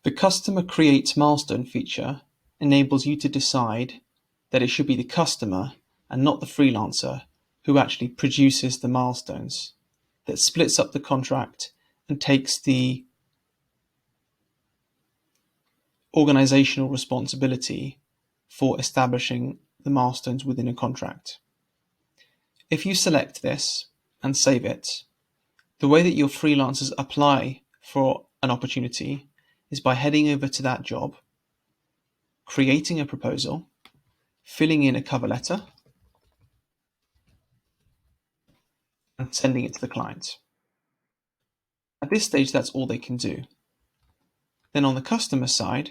The Customer Creates Milestone feature enables you to decide that it should be the customer and not the freelancer who actually produces the milestones, that splits up the contract and takes the organizational responsibility for establishing the milestones within a contract. If you select this and save it, the way that your freelancers apply for an opportunity is by heading over to that job, creating a proposal, filling in a cover letter, and sending it to the client. At this stage, that's all they can do. Then on the customer side,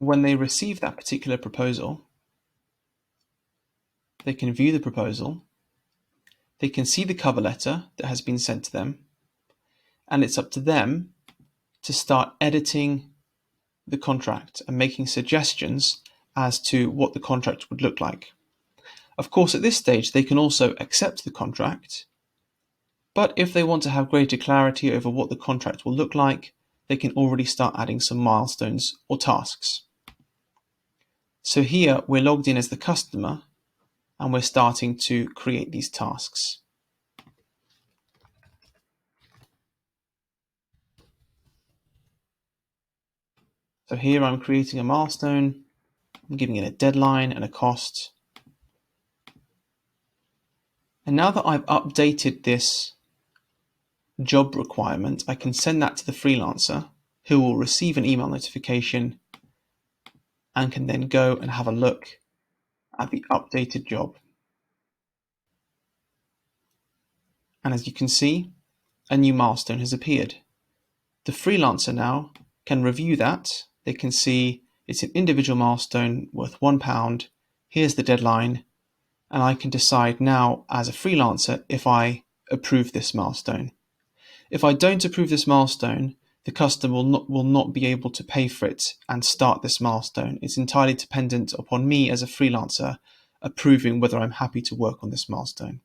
when they receive that particular proposal, they can view the proposal, they can see the cover letter that has been sent to them, and it's up to them to start editing the contract and making suggestions as to what the contract would look like. Of course, at this stage, they can also accept the contract, but if they want to have greater clarity over what the contract will look like, they can already start adding some milestones or tasks. So here we're logged in as the customer and we're starting to create these tasks. So here I'm creating a milestone, I'm giving it a deadline and a cost. And now that I've updated this job requirement, I can send that to the freelancer who will receive an email notification and can then go and have a look at the updated job. And as you can see, a new milestone has appeared. The freelancer now can review that. They can see it's an individual milestone worth £1. Here's the deadline. And I can decide now as a freelancer if I approve this milestone. If I don't approve this milestone, the customer will not be able to pay for it and start this milestone. It's entirely dependent upon me as a freelancer approving whether I'm happy to work on this milestone.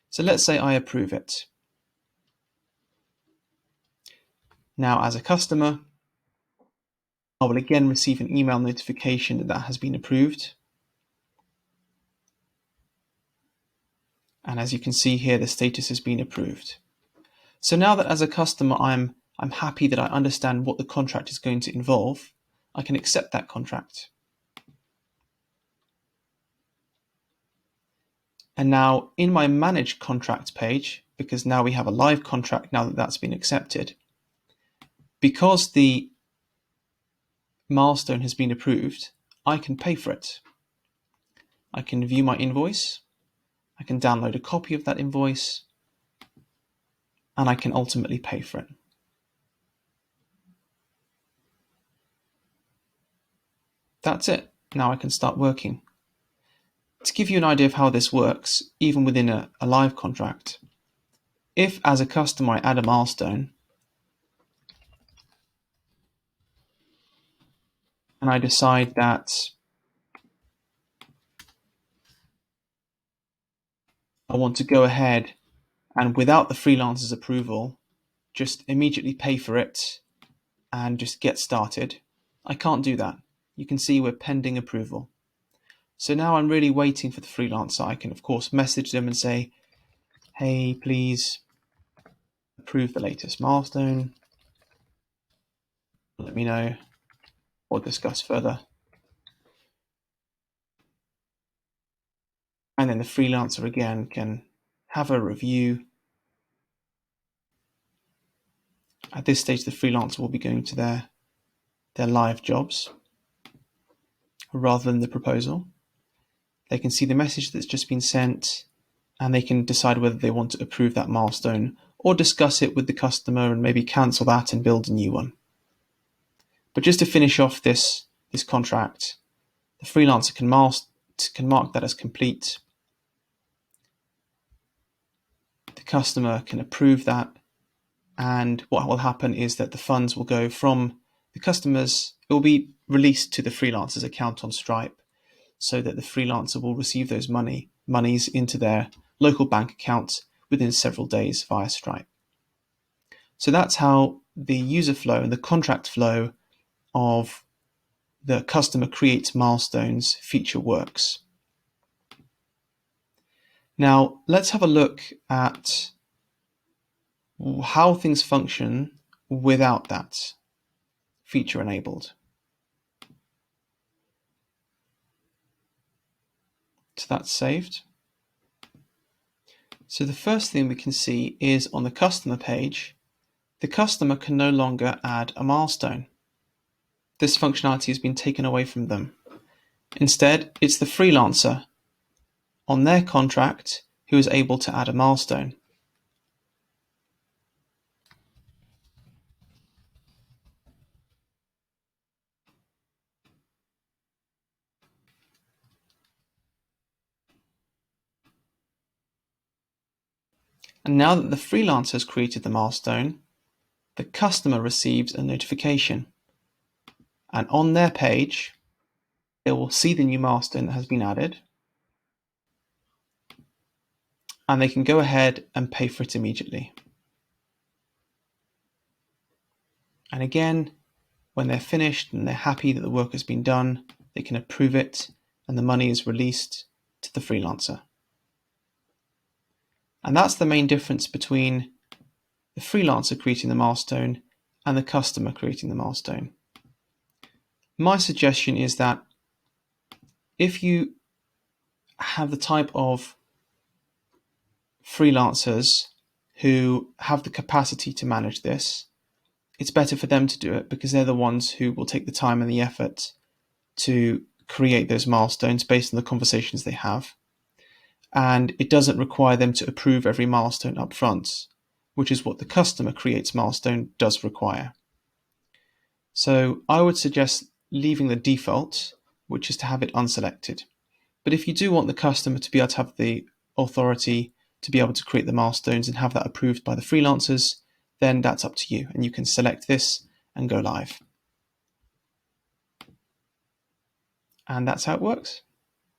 So let's say I approve it. Now as a customer, I will again receive an email notification that has been approved. And as you can see here, the status has been approved. So now that as a customer, I'm happy that I understand what the contract is going to involve, I can accept that contract. And now in my Manage Contract page, because now we have a live contract now that that's been accepted, because the milestone has been approved, I can pay for it. I can view my invoice, I can download a copy of that invoice, and I can ultimately pay for it. That's it. Now I can start working. To give you an idea of how this works, even within a live contract, if as a customer I add a milestone and I decide that I want to go ahead and without the freelancer's approval, just immediately pay for it and just get started, I can't do that. You can see we're pending approval. So now I'm really waiting for the freelancer. I can of course message them and say, hey, please approve the latest milestone. Let me know or discuss further. And then the freelancer again can have a review. At this stage, the freelancer will be going to their live jobs rather than the proposal. They can see the message that's just been sent and they can decide whether they want to approve that milestone or discuss it with the customer and maybe cancel that and build a new one. But just to finish off this contract, the freelancer can mark that as complete. The customer can approve that, and what will happen is that the funds will go from the customers, it will be released to the freelancer's account on Stripe, so that the freelancer will receive those monies into their local bank account within several days via Stripe. So that's how the user flow and the contract flow of the customer creates milestones feature works. Now, let's have a look at how things function without that feature enabled. So that's saved. So the first thing we can see is on the customer page, the customer can no longer add a milestone. This functionality has been taken away from them. Instead, it's the freelancer on their contract who is able to add a milestone. And now that the freelancer has created the milestone, the customer receives a notification. And on their page, they will see the new milestone that has been added, and they can go ahead and pay for it immediately. And again, when they're finished and they're happy that the work has been done, they can approve it and the money is released to the freelancer. And that's the main difference between the freelancer creating the milestone and the customer creating the milestone. My suggestion is that if you have the type of freelancers who have the capacity to manage this, it's better for them to do it because they're the ones who will take the time and the effort to create those milestones based on the conversations they have. And it doesn't require them to approve every milestone up front, which is what the customer creates milestone does require. So I would suggest leaving the default, which is to have it unselected. But if you do want the customer to be able to have the authority to be able to create the milestones and have that approved by the freelancers, then that's up to you, and you can select this and go live. And that's how it works.